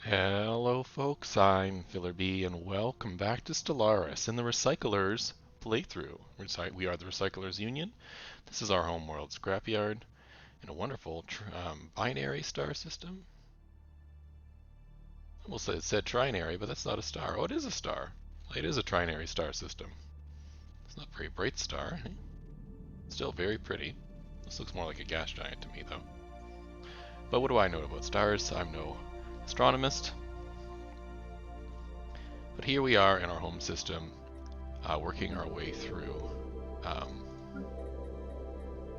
Hello folks, I'm Filler B and welcome back to Stellaris in the Recyclers playthrough. We are the Recyclers Union. This is our homeworld scrapyard in a wonderful binary star system. I almost said trinary, but that's not a star. Oh, it is a star. It is a trinary star system. It's not a very bright star. Still very pretty. This looks more like a gas giant to me though. But what do I know about stars? I'm no astronomist. But here we are in our home system, working our way through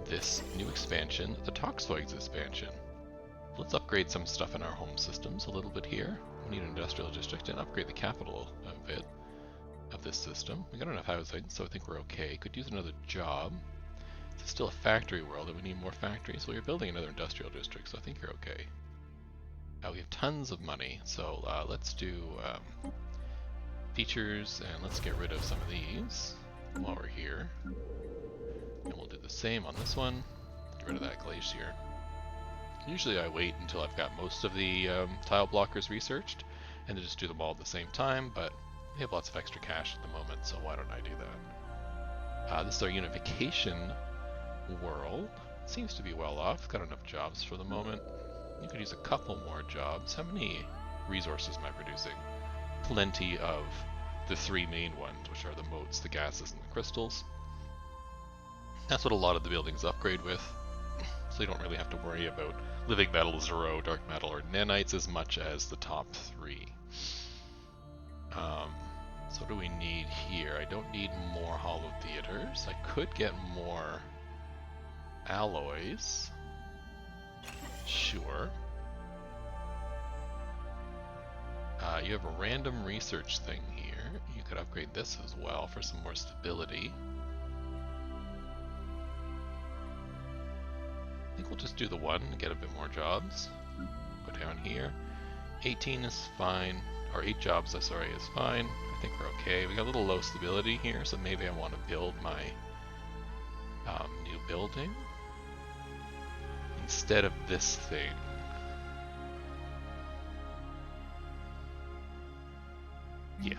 this new expansion, the Toxoids expansion. Let's upgrade some stuff in our home systems a little bit here. We need an industrial district and upgrade the capital a bit of this system. We got enough housing, so I think we're okay. Could use another job. It's still a factory world, and we need more factories. Well, you're building another industrial district, so I think you're okay. We have tons of money, so let's do features, and let's get rid of some of these while we're here. And we'll do the same on this one. Get rid of that glacier. Usually I wait until I've got most of the tile blockers researched and then just do them all at the same time, but we have lots of extra cash at the moment, so why don't I do that? This is our unification world. It seems to be well off. It's got enough jobs for the moment. You could use a couple more jobs. How many resources am I producing? Plenty of the three main ones, which are the motes, the gases, and the crystals. That's what a lot of the buildings upgrade with, so you don't really have to worry about living metal, zero, dark metal, or nanites as much as the top three. So what do we need here? I don't need more hollow theaters. I could get more alloys. Sure. You have a random research thing here. You could upgrade this as well for some more stability. I think we'll just do the one and get a bit more jobs. Go down here. 18 is fine, or 8 jobs, sorry, is fine. I think we're okay. We got a little low stability here, so maybe I want to build my new building instead of this thing. Yeah.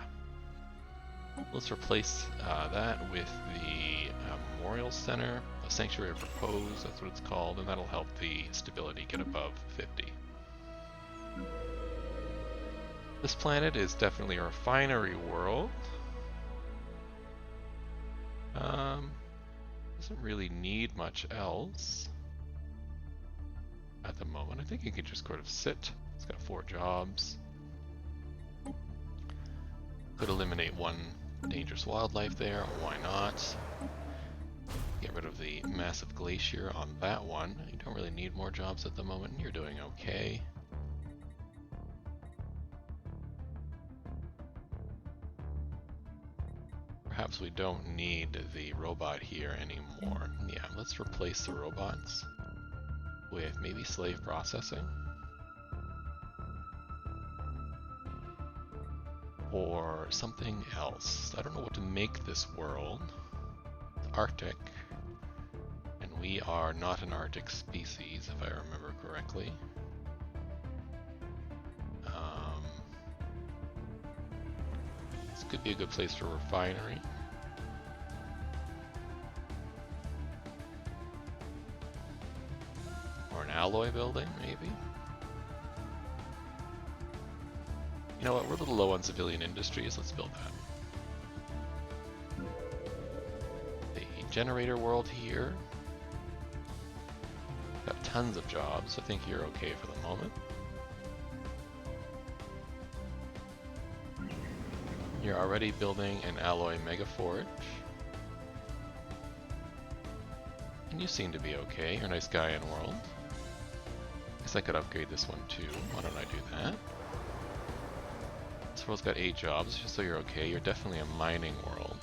Let's replace that with the Memorial Center, a Sanctuary of Repose, that's what it's called, and that'll help the stability get above 50. This planet is definitely a refinery world. Doesn't really need much else at the moment. I think it could just sort of sit. It's got 4 jobs. Could eliminate one dangerous wildlife there, why not? Get rid of the massive glacier on that one. You don't really need more jobs at the moment. You're doing okay. Perhaps we don't need the robot here anymore. Yeah, let's replace the robots with maybe slave processing. Or something else. I don't know what to make this world. It's Arctic. And we are not an Arctic species, if I remember correctly. This could be a good place for a refinery. Or an alloy building, maybe. You know what, we're a little low on civilian industries, let's build that. The generator world here. Got tons of jobs, I think you're okay for the moment. You're already building an alloy mega forge. And you seem to be okay, you're a nice guy in world. Guess I could upgrade this one too, why don't I do that? This world's got 8 jobs, just so you're okay. You're definitely a mining world.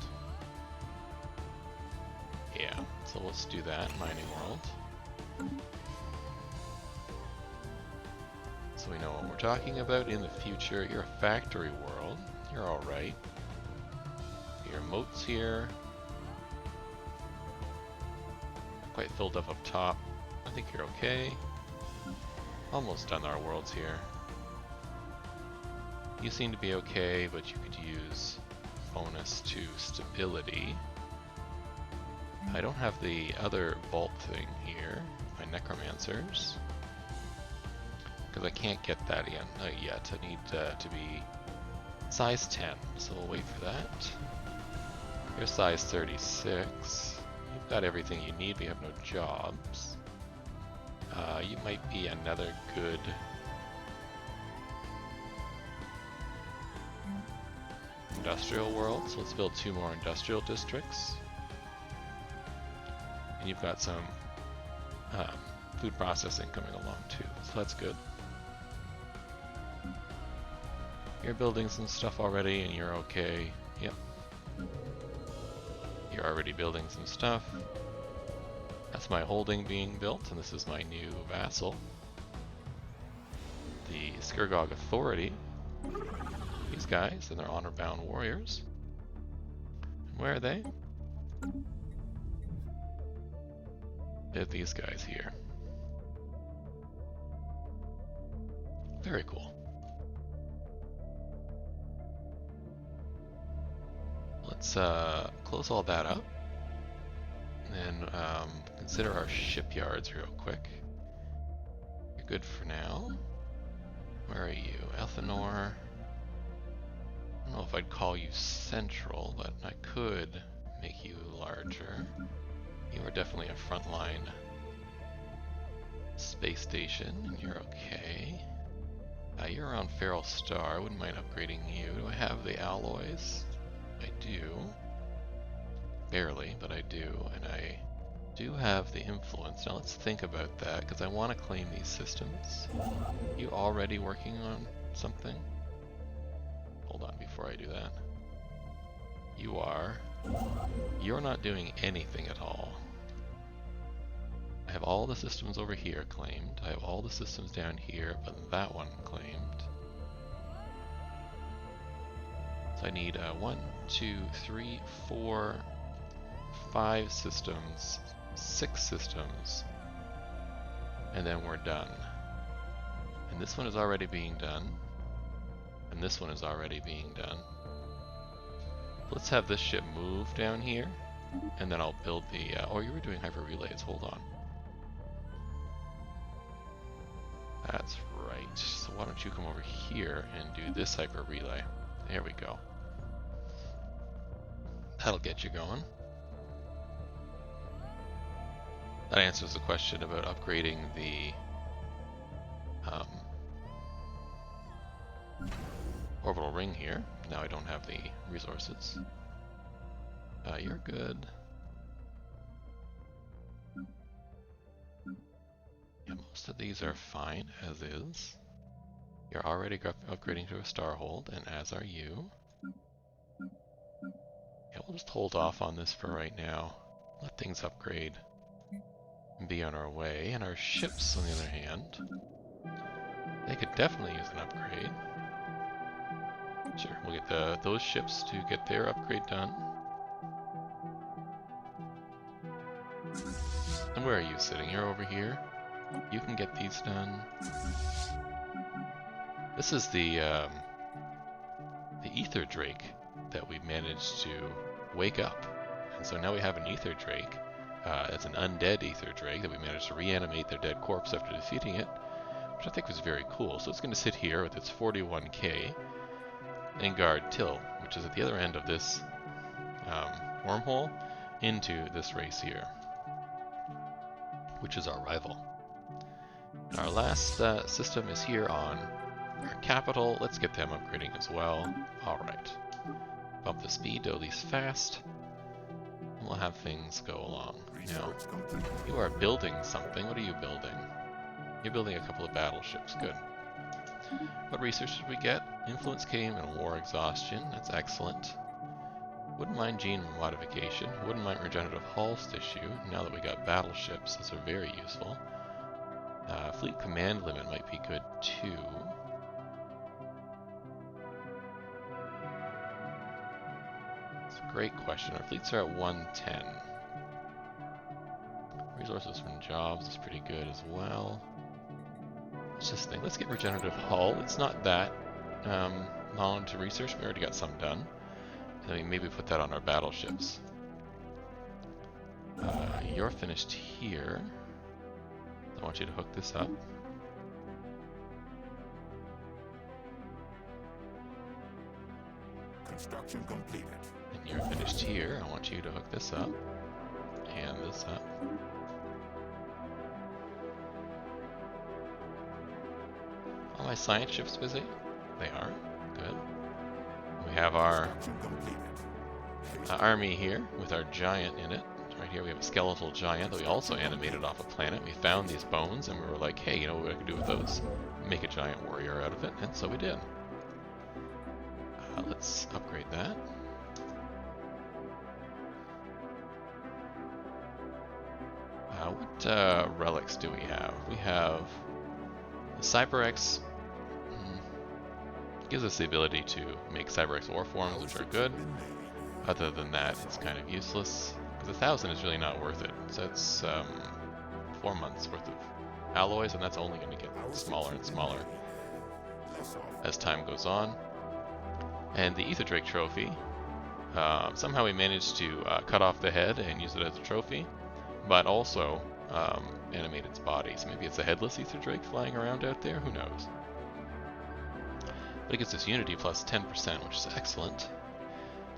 Yeah, so let's do that, mining world. So we know what we're talking about in the future. You're a factory world. You're alright. Your moats here. Quite filled up top. I think you're okay. Almost done our worlds here. You seem to be okay, but you could use bonus to stability. I don't have the other vault thing here, my necromancers, because I can't get that yet. I need to be size 10, so we'll wait for that. You're size 36. You've got everything you need, but you have no jobs. You might be another good industrial world, so let's build 2 more industrial districts. And you've got some food processing coming along too, so that's good. You're building some stuff already and you're okay. Yep. You're already building some stuff. That's my holding being built, and this is my new vassal. The Skirgog Authority. These guys and their honor-bound warriors. And where are they? They're these guys here. Very cool. Let's close all that up. And consider our shipyards real quick. You're good for now. Where are you? Elthanor. I don't know if I'd call you central, but I could make you larger. You are definitely a frontline space station, and you're okay. You're around Feral Star. I wouldn't mind upgrading you. Do I have the alloys? I do. Barely, but I do. And I do have the influence. Now let's think about that, because I want to claim these systems. You already working on something? Hold on before I do that. You are. You're not doing anything at all. I have all the systems over here claimed. I have all the systems down here, but that one claimed. So I need 1, 2, 3, 4, 5 systems, 6 systems, and then we're done. And this one is already being done, and this one is already being done. Let's have this ship move down here, and then I'll build the... oh, you were doing hyper relays, hold on. That's right. So why don't you come over here and do this hyper relay. There we go. That'll get you going. That answers the question about upgrading the orbital ring here. Now I don't have the resources. You're good. Yeah, most of these are fine as is. You're already upgrading to a starhold, and as are you. Yeah, we'll just hold off on this for right now. Let things upgrade and be on our way. And our ships, on the other hand, they could definitely use an upgrade. Sure, we'll get those ships to get their upgrade done. And where are you sitting? You're over here. You can get these done. This is the Ether Drake that we managed to wake up. And so now we have an Ether Drake. It's an undead Ether Drake that we managed to reanimate their dead corpse after defeating it, which I think was very cool. So it's going to sit here with its 41k and guard Till, which is at the other end of this wormhole into this race here, which is our rival. Our last system is here on our capital. Let's get them upgrading as well. Alright. Bump the speed to at least fast. And we'll have things go along. Now, you are building something. What are you building? You're building a couple of battleships. Good. What research did we get? Influence came and war exhaustion. That's excellent. Wouldn't mind gene modification. Wouldn't mind regenerative hulls tissue. Now that we got battleships, those are very useful. Fleet command limit might be good too. It's a great question. Our fleets are at 110. Resources from jobs is pretty good as well. Let's just think. Let's get regenerative hull. It's not that on to research. We already got some done. And then we maybe put that on our battleships. You're finished here. I want you to hook this up. Construction completed. And you're finished here. I want you to hook this up. And this up. Are my science ships busy? They are. Good. We have our army here with our giant in it. Right here we have a skeletal giant that we also animated off a planet. We found these bones and we were like, hey, you know what I could do with those? Make a giant warrior out of it, and so we did. Let's upgrade that. What relics do we have? We have the CyberX. Gives us the ability to make CyberX war forms, which are good. Other than that, it's kind of useless. Because 1,000 is really not worth it. So that's 4 months worth of alloys, and that's only going to get smaller and smaller as time goes on. And the Ether Drake trophy, somehow we managed to cut off the head and use it as a trophy, but also animate its body. So maybe it's a headless Ether Drake flying around out there, who knows. But it gives us unity plus 10%, which is excellent.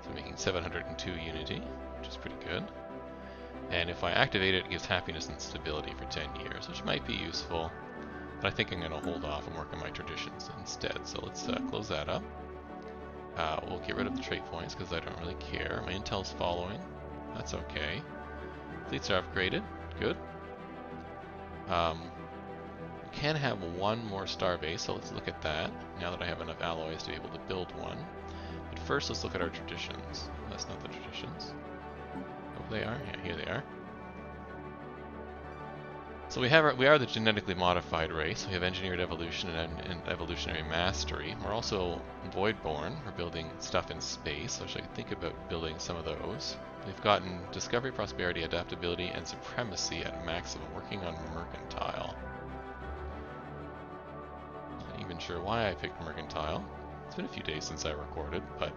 So making 702 unity, which is pretty good. And if I activate it, it gives happiness and stability for 10 years, which might be useful. But I think I'm going to hold off and work on my traditions instead. So let's close that up. We'll get rid of the trait points because I don't really care. My intel's following. That's okay. Fleets are upgraded. Good. We can have one more starbase, so let's look at that now that I have enough alloys to be able to build one. But first, let's look at our traditions. That's not the traditions. Oh, they are? Yeah, here they are. So we are the genetically modified race. We have engineered evolution and evolutionary mastery. We're also voidborn. We're building stuff in space, so I should think about building some of those. We've gotten discovery, prosperity, adaptability, and supremacy at maximum, working on mercantile. Not even sure why I picked mercantile. It's been a few days since I recorded, but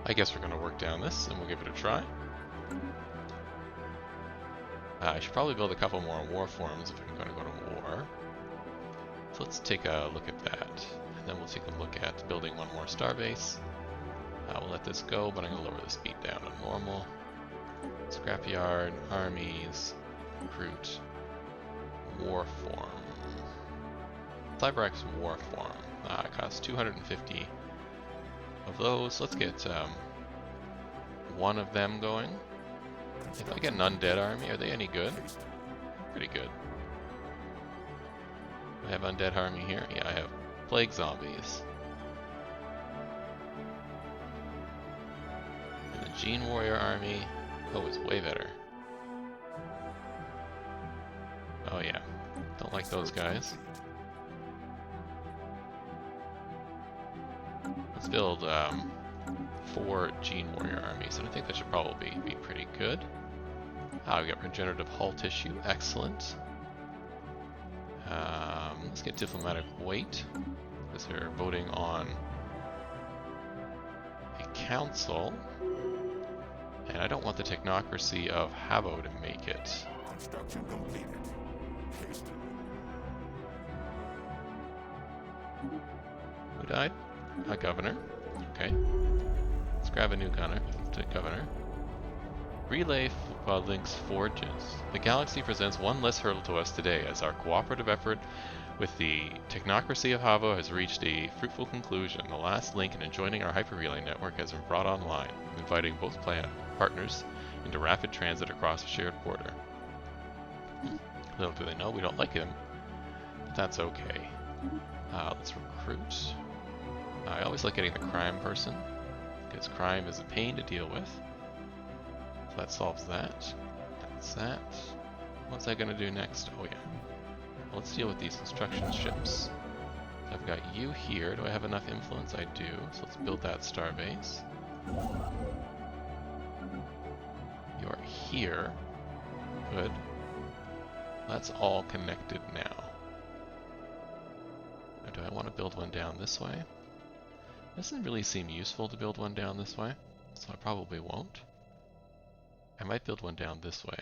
I guess we're going to work down this and we'll give it a try. I should probably build a couple more war forms if I'm going to go to war. So let's take a look at that. And then we'll take a look at building one more starbase. We'll let this go, but I'm going to lower the speed down to normal. Scrapyard, armies, recruit, war form. CyberX war form. It costs 250 of those. Let's get one of them going. If I get an undead army, are they any good? Pretty good. I have undead army here. Yeah, I have plague zombies. And the Gene Warrior army. Oh, it's way better. Oh yeah, don't like those guys. Let's build 4 Gene Warrior armies, and I think that should probably be pretty good. We got regenerative hull tissue, excellent. Let's get diplomatic weight, because we're voting on a council, and I don't want the technocracy of Havo to make it. Construction completed. Who died? A governor. Okay. Let's grab a new governor. Relay links forges. The galaxy presents one less hurdle to us today as our cooperative effort with the technocracy of Havo has reached a fruitful conclusion. The last link in joining our hyperrelay network has been brought online, inviting both planet partners into rapid transit across a shared border. Little do they know we don't like them, but that's okay. Let's recruit. I always like getting the crime person, because crime is a pain to deal with. So that solves that. That's that. What's I gonna do next? Oh yeah. Well, let's deal with these construction ships. So I've got you here. Do I have enough influence? I do. So let's build that starbase. You're here. Good. That's all connected now. Now, do I want to to build one down this way. Doesn't really seem useful to build one down this way, so I probably won't. I might build one down this way.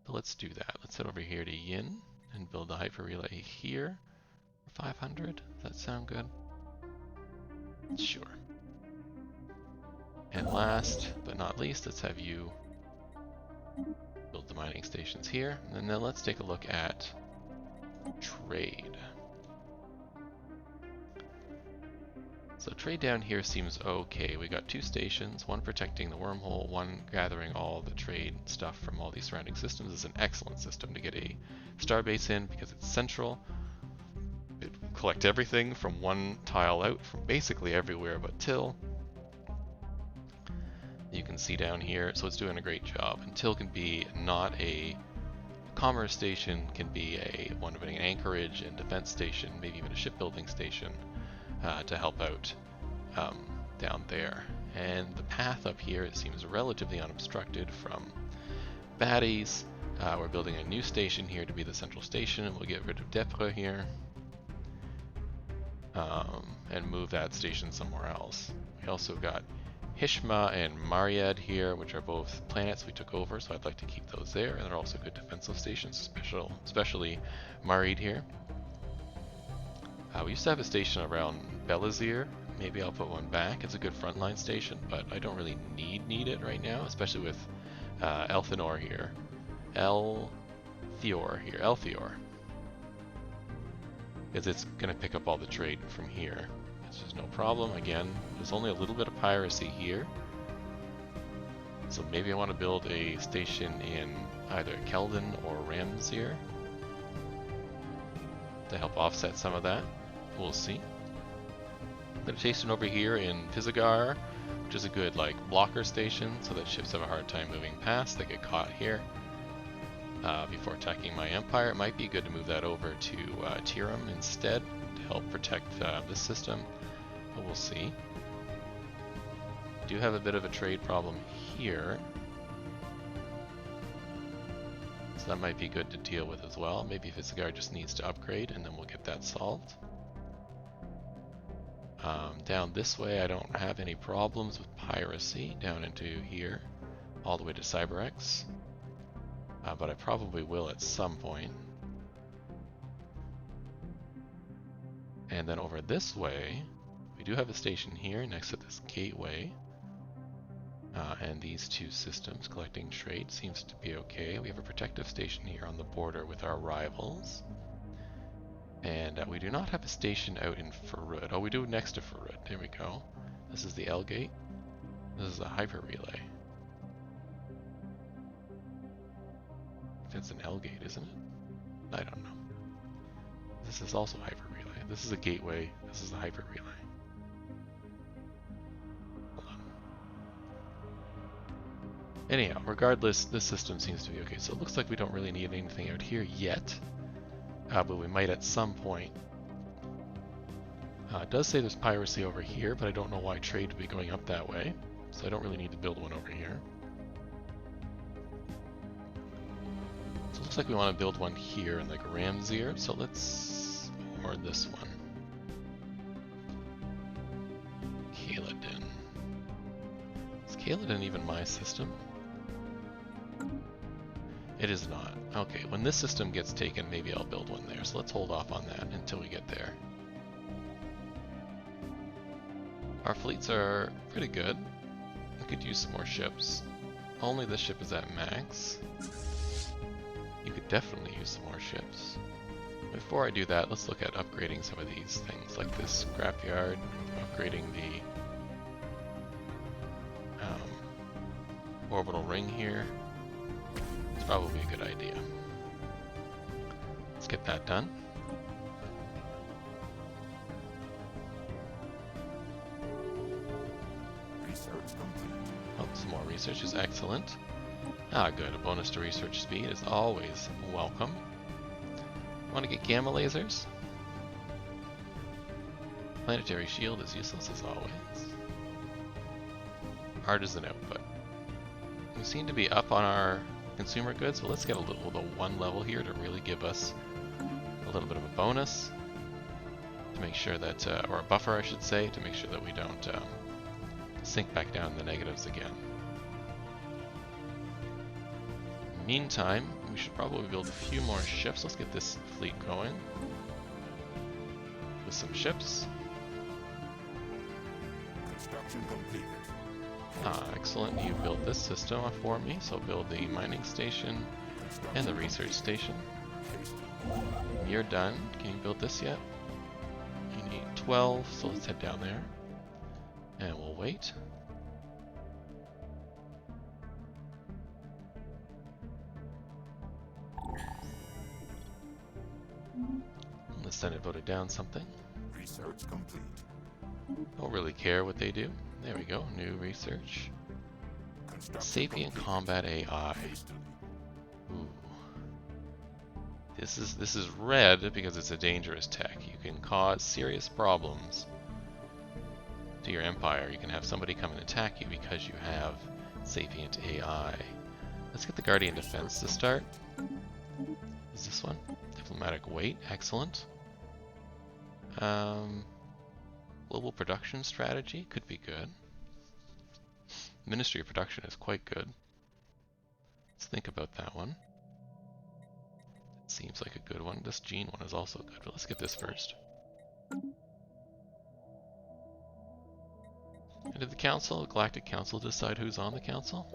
So let's do that. Let's head over here to Yin and build the hyper relay here for 500. Does that sound good? Sure. And last but not least, let's have you build the mining stations here. And then let's take a look at trade. So trade down here seems okay. We got 2 stations, one protecting the wormhole, one gathering all the trade stuff from all these surrounding systems. It's an excellent system to get a starbase in because it's central. It will collect everything from one tile out from basically everywhere but Till. You can see down here, so it's doing a great job. And Till can be not a commerce station, can be a one of an anchorage and defense station, maybe even a shipbuilding station. To help out down there. And the path up here, it seems relatively unobstructed from baddies. We're building a new station here to be the central station, and we'll get rid of Depre here and move that station somewhere else. We also got Hishma and Mariad here, which are both planets we took over, so I'd like to keep those there, and they're also good defensive stations, especially Marid here. We used to have a station around Belazir. Maybe I'll put one back. It's a good frontline station, but I don't really need it right now, especially with Elthenor here. Elthior here. Elthior. Because it's going to pick up all the trade from here. It's just no problem. Again, there's only a little bit of piracy here. So maybe I want to build a station in either Keldon or Ramsir to help offset some of that. We'll see. Got a station over here in Fizagar, which is a good blocker station, so that ships have a hard time moving past. They get caught here before attacking my empire. It might be good to move that over to Tiram instead to help protect this system, but we'll see. Do have a bit of a trade problem here, so that might be good to deal with as well. Maybe Fizagar just needs to upgrade, and then we'll get that solved. Down this way, I don't have any problems with piracy down into here, all the way to Cyberx, but I probably will at some point. And then over this way, we do have a station here next to this gateway, and these 2 systems collecting trade seems to be okay. We have a protective station here on the border with our rivals. And we do not have a station out in Farud. Oh, we do next to Farud. There we go. This is the L gate. This is a hyper relay. That's an L gate, isn't it? I don't know. This is also hyper relay. This is a gateway. This is a hyper relay. Hold on. Anyhow, regardless, this system seems to be okay. So it looks like we don't really need anything out here yet. But we might at some point. It does say there's piracy over here, but I don't know why trade would be going up that way, so I don't really need to build one over here. So it looks like we want to build one here in Ramsir, so let's or this one. Kaladin. Is Kaladin even my system? It is not. Okay, when this system gets taken, maybe I'll build one there. So let's hold off on that until we get there. Our fleets are pretty good. We could use some more ships. Only this ship is at max. You could definitely use some more ships. Before I do that, let's look at upgrading some of these things, like this scrapyard, upgrading the orbital ring here. It's probably a good idea. Let's get that done. Research complete. Oh, some more research is excellent. Ah, good. A bonus to research speed is always welcome. Want to get gamma lasers? Planetary shield is useless as always. Artisan output. We seem to be up on our consumer goods, so let's get a little the 1 level here to really give us a little bit of a bonus. to make sure that, or a buffer I should say, to make sure that we don't sink back down in the negatives again. Meantime, we should probably build a few more ships. Let's get this fleet going with some ships. Construction completed. Excellent. You built this system for me, so build the mining station and the research station. You're done. Can you build this yet? You need 12, so let's head down there. And we'll wait. The Senate voted down something. Research complete. Don't really care what they do. There we go. New research. Sapient combat AI. Ooh. This is red because it's a dangerous tech. You can cause serious problems to your empire. You can have somebody come and attack you because you have sapient AI. Let's get the Guardian Defense to start. Is this one? Diplomatic weight. Excellent. Global production strategy could be good. Ministry of Production is quite good. Let's think about that one. It seems like a good one. This gene one is also good, but let's get this first. And did the council, the Galactic Council, decide who's on the council?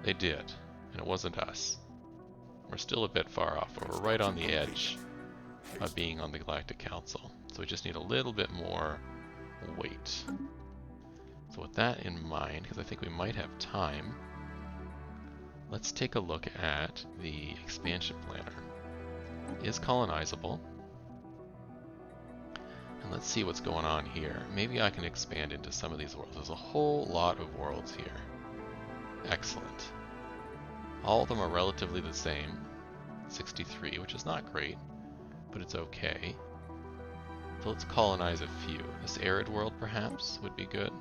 They did, and it wasn't us. We're still a bit far off, but we're right on the edge of being on the Galactic Council. So we just need a little bit more weight. So with that in mind, because I think we might have time, let's take a look at the expansion planner. It is colonizable. And let's see what's going on here. Maybe I can expand into some of these worlds. There's a whole lot of worlds here. Excellent. All of them are relatively the same. 63, which is not great, but it's okay. So let's colonize a few. This arid world, perhaps, would be good.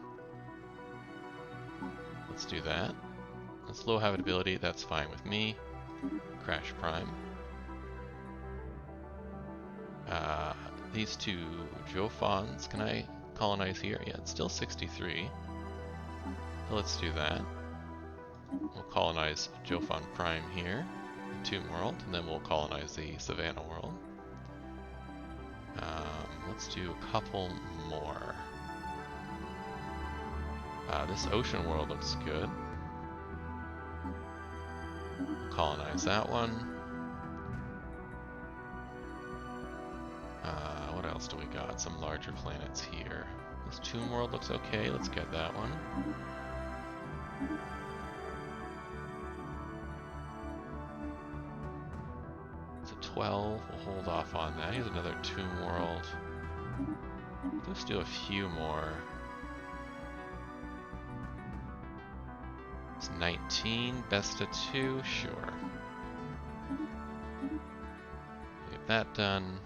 Let's do that. This low habitability, that's fine with me. Crash Prime. These two Jophons, can I colonize here? Yeah, it's still 63. So let's do that. We'll colonize Jophon Prime here, the Tomb World, and then we'll colonize the Savannah World. Let's do a couple more. This Ocean World looks good. We'll colonize that one. What else do we got? Some larger planets here. This Tomb World looks okay. Let's get that one. It's a 12. We'll hold off on that. Here's another Tomb World. Let's do a few more. It's 19. Best of 2. Sure. Get that done.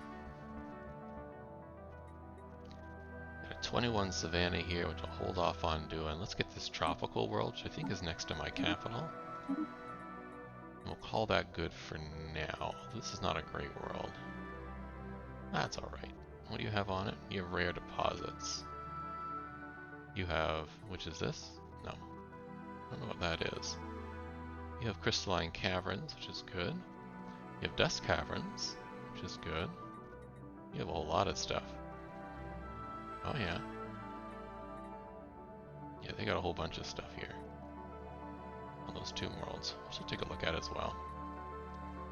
21 Savannah here, which I'll hold off on doing. Let's get this tropical world, which I think is next to my capital. We'll call that good for now. This is not a great world. That's alright. What do you have on it? You have rare deposits. You have, which is this? No. I don't know what that is. You have crystalline caverns, which is good. You have dust caverns, which is good. You have a whole lot of stuff. Oh yeah. Yeah, they got a whole bunch of stuff here. On those Tomb Worlds. Which we'll take a look at as well.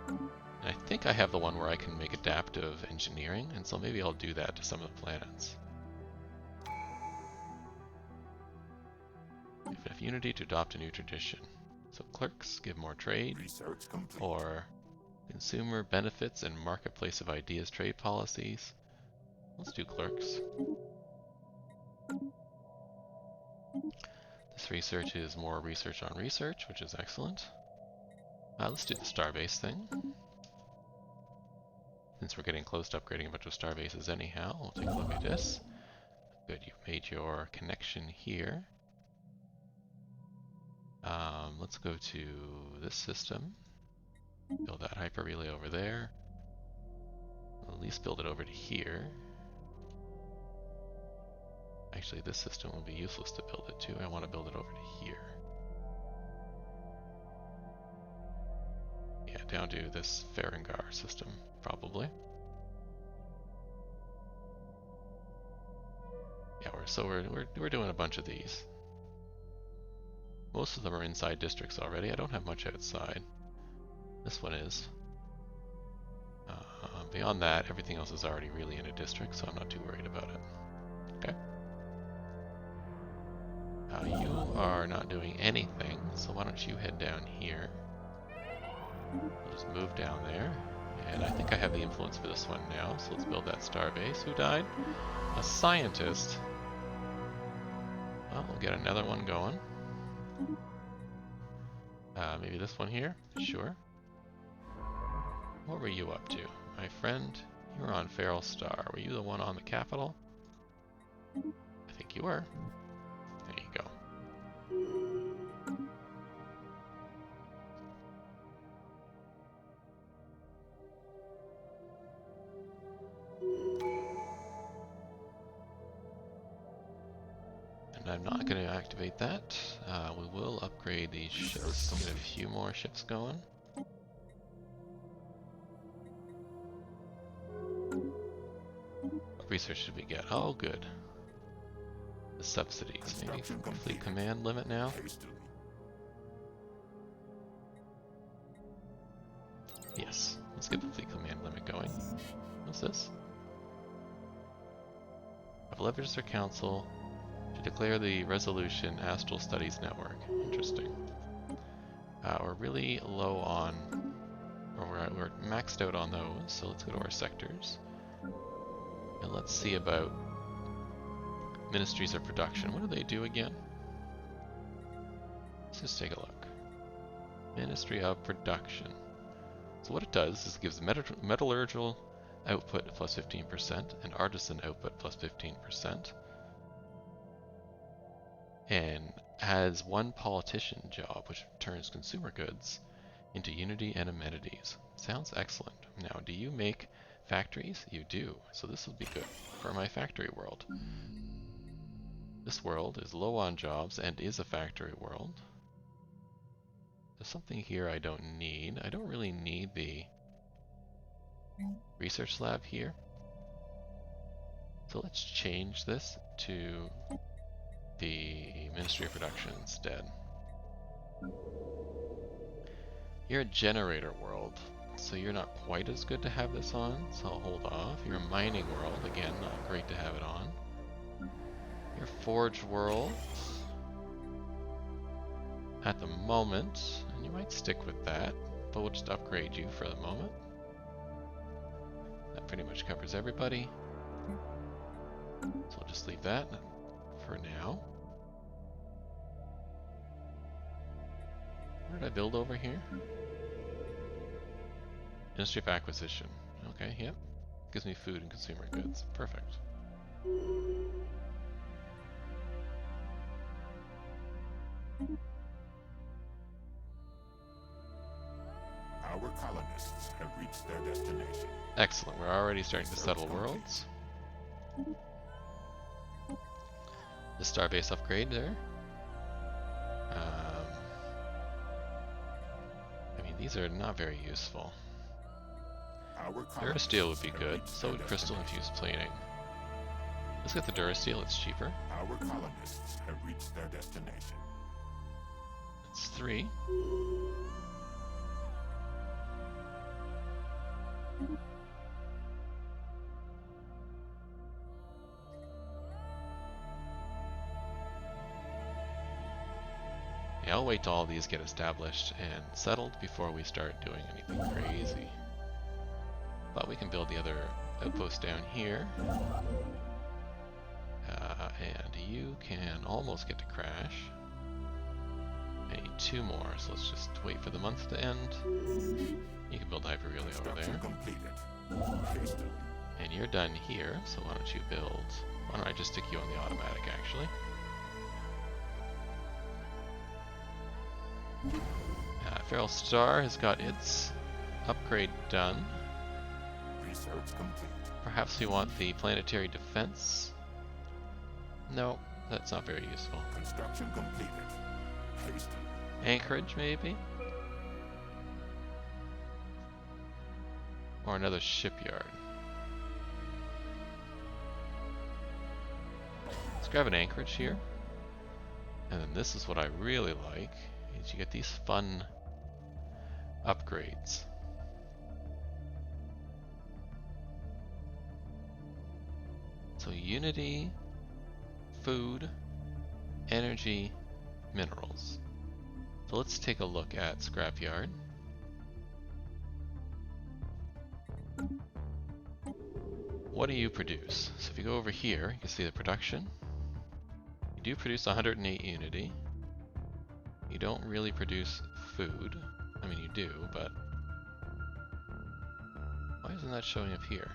And I think I have the one where I can make adaptive engineering, and so maybe I'll do that to some of the planets. If enough unity to adopt a new tradition. So clerks give more trade, or consumer benefits and marketplace of ideas trade policies. Let's do clerks. This research is more research on research, which is excellent. Let's do the starbase thing. Since we're getting close to upgrading a bunch of starbases anyhow, we'll take a look at this. Good, you've made your connection here. Let's go to this system. Build that hyper relay over there. at least build it over to here. Actually, this system will be useless to build it to. I want to build it over to here. Yeah, down to this Ferengar system, probably. Yeah, we're doing a bunch of these. Most of them are inside districts already. I don't have much outside. This one is. Beyond that, everything else is already really in a district, so I'm not too worried about it. Okay. You are not doing anything, so why don't you head down here. We'll just move down there. And I think I have the influence for this one now, so let's build that star base. Who died? A scientist. Well, we'll get another one going. Maybe this one here? Sure. What were you up to? My friend, you were on Feral Star. Were you the one on the capital? I think you were. There you go. And I'm not going to activate that. We will upgrade these ships. Get a few more ships going. What research did we get? Oh, good. The subsidies. Maybe fleet command limit now. Yes. Let's get the fleet command limit going. What's this? I've leveraged their council to declare the resolution Astral Studies Network. Interesting. We're really low on, or we're maxed out on those, so let's go to our sectors. And let's see about Ministries of Production. What do they do again? Let's just take a look. Ministry of Production. So what it does is it gives metallurgical output plus 15% and artisan output plus 15%. And has one politician job, which turns consumer goods into unity and amenities. Sounds excellent. Now, do you make factories? You do. So this will be good for my factory world. This world is low on jobs and is a factory world. There's something here I don't need. I don't really need the research lab here. So let's change this to the Ministry of Production instead. You're a generator world, so you're not quite as good to have this on, so I'll hold off. You're a mining world, again, not great to have it on. You're a forge world at the moment, and you might stick with that, but we'll just upgrade you for the moment. That pretty much covers everybody. So we'll just leave that for now. Where did I build over here? Ministry of Acquisition. Okay, yep. Gives me food and consumer goods. Perfect. Our colonists have reached their destination. Excellent. We're already starting to settle worlds. The starbase upgrade there. I mean, these are not very useful. Durasteel would be good. So would crystal infused plating. Let's get the Durasteel. It's cheaper. Our colonists have reached their destination. It's 3. Yeah, I'll wait till all these get established and settled before we start doing anything crazy. But we can build the other outpost down here. And you can almost get to crash. I need 2 more, so let's just wait for the month to end. You can build Hyper Relay over there. And you're done here, so why don't you build... Why don't I just stick you on the automatic, actually. Feral Star has got its upgrade done. Research complete. Perhaps we want the planetary defense? No, that's not very useful. Construction completed. Hasty. Anchorage, maybe? Or another shipyard. Let's grab an anchorage here. And then this is what I really like, is you get these fun upgrades. So unity, food, energy, minerals. So let's take a look at scrapyard. What do you produce? So if you go over here, you can see the production. You do produce 108 unity. You don't really produce food. I mean, you do, but why isn't that showing up here?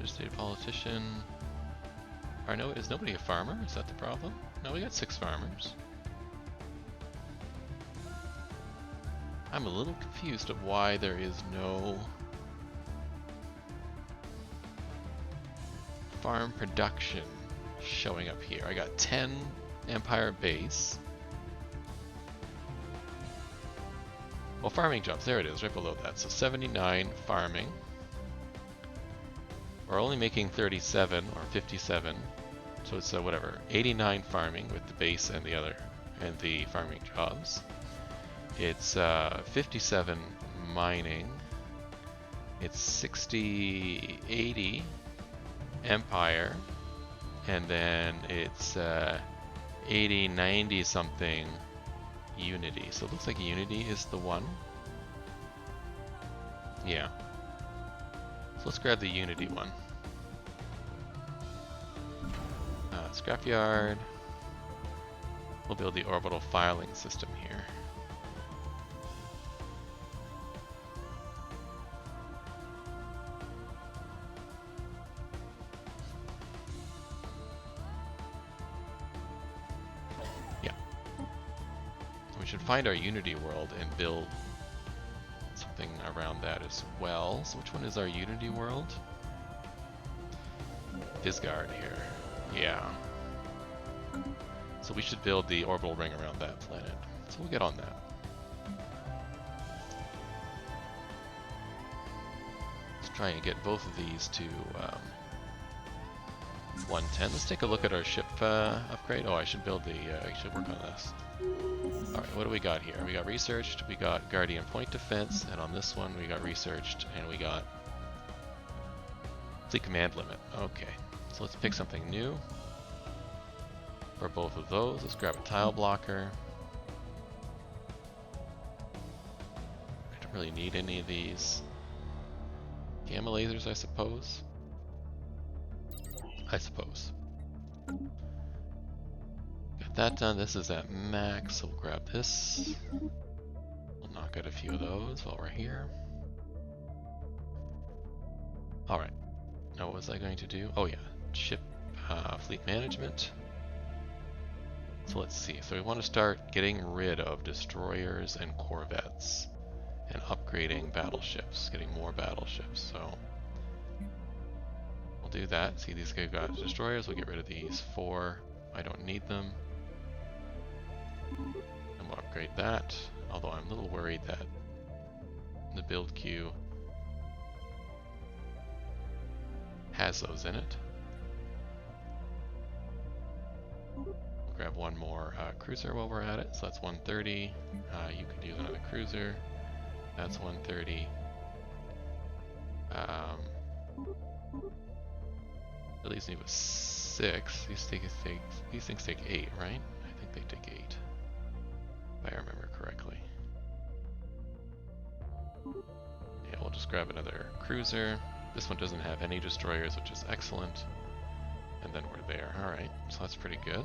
State politician. Or no, is nobody a farmer? Is that the problem? No, we got 6 farmers. I'm a little confused of why there is no farm production showing up here. I got 10 Empire base. Well, farming jobs, there it is, right below that. So 79 farming. We're only making 37 or 57, so it's whatever, 89 farming with the base and the other, and the farming jobs. It's 57 mining. It's 60, 80 empire, and then it's 80, 90 something unity. So it looks like unity is the one. Yeah. Let's grab the Unity one. Scrapyard. We'll build the orbital filing system here. Yeah. We should find our Unity world and build something around that as well. So which one is our Unity world? Discard here. Yeah. So we should build the orbital ring around that planet. So we'll get on that. Let's try and get both of these to 110. Let's take a look at our ship upgrade. Oh, I should build the, I should work on this. Alright, what do we got here? We got researched, we got Guardian Point Defense, and on this one we got researched, and we got Fleet Command Limit. Okay, so let's pick something new for both of those. Let's grab a tile blocker. I don't really need any of these. Gamma lasers, I suppose. Got that done. This is at max, so we'll grab this. We'll knock out a few of those while we're here. Alright. Now what was I going to do? Oh yeah, ship fleet management. So let's see. So we want to start getting rid of destroyers and corvettes and upgrading battleships, getting more battleships. So we'll do that. See, these guys got destroyers. We'll get rid of these 4. I don't need them. And we'll upgrade that. Although I'm a little worried that the build queue has those in it. We'll grab one more cruiser while we're at it. So that's 130. You could use another cruiser. That's 130. It leaves me with 6. These things take 8, right? I think they take 8, if I remember correctly. Yeah, we'll just grab another cruiser. This one doesn't have any destroyers, which is excellent. And then we're there. Alright, so that's pretty good.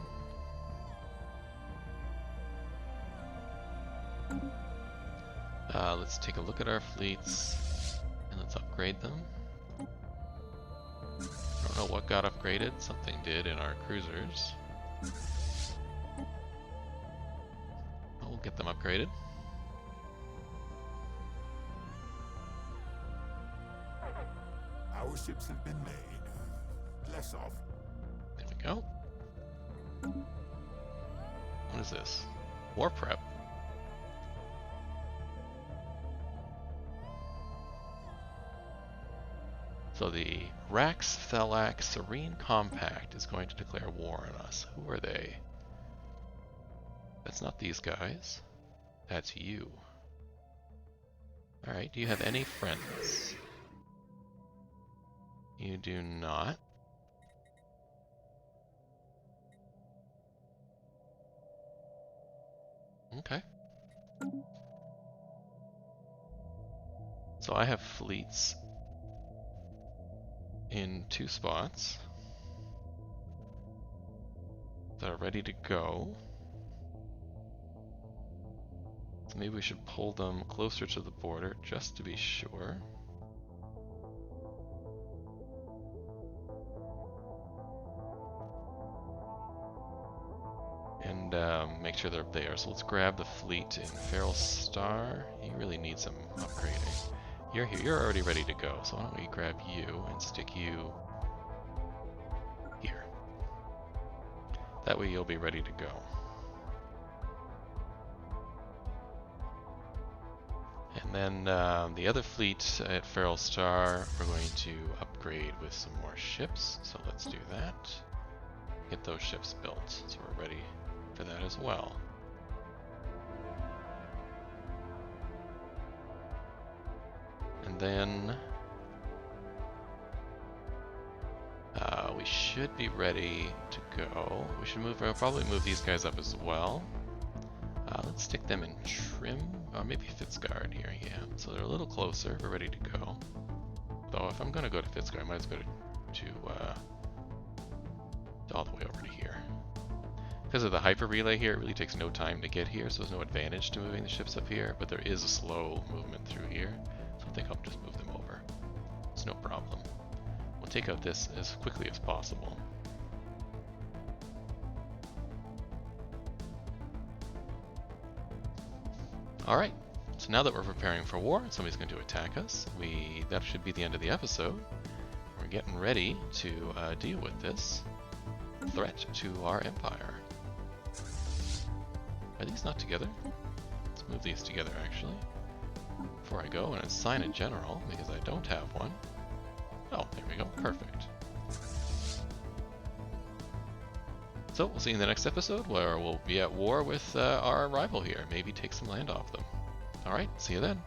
Let's take a look at our fleets and let's upgrade them. I don't know what got upgraded. Something did in our cruisers. We'll get them upgraded. Our ships have been made. Less of. There we go. What is this? War prep. So the Rax Thalax Serene Compact is going to declare war on us. Who are they? That's not these guys. That's you. Alright, do you have any friends? You do not. Okay. So I have fleets in 2 spots that are ready to go. So maybe we should pull them closer to the border just to be sure. And make sure they're there. So let's grab the fleet in Feral Star. You really need some upgrading. You're here. You're already ready to go. So why don't we grab you and stick you here. That way you'll be ready to go. And then the other fleet at Feral Star, we're going to upgrade with some more ships. So let's do that. Get those ships built. So we're ready for that as well. And then we should be ready to go. We should move. We'll probably move these guys up as well. Let's stick them in trim, or maybe Fitzguard here. Yeah, so they're a little closer. We're ready to go. Though if I'm going to go to Fitzguard, I might as well go to all the way over to here. Because of the hyper relay here, it really takes no time to get here, so there's no advantage to moving the ships up here. But there is a slow movement through here, so I think I'll just move them over. It's no problem. We'll take out this as quickly as possible. Alright, so now that we're preparing for war, somebody's going to attack us. That should be the end of the episode. We're getting ready to deal with this threat to our empire. Are these not together? Let's move these together actually. Before I go and assign a general, because I don't have one. Oh, there we go, perfect. So we'll see you in the next episode where we'll be at war with our rival here. Maybe take some land off them. Alright, see you then.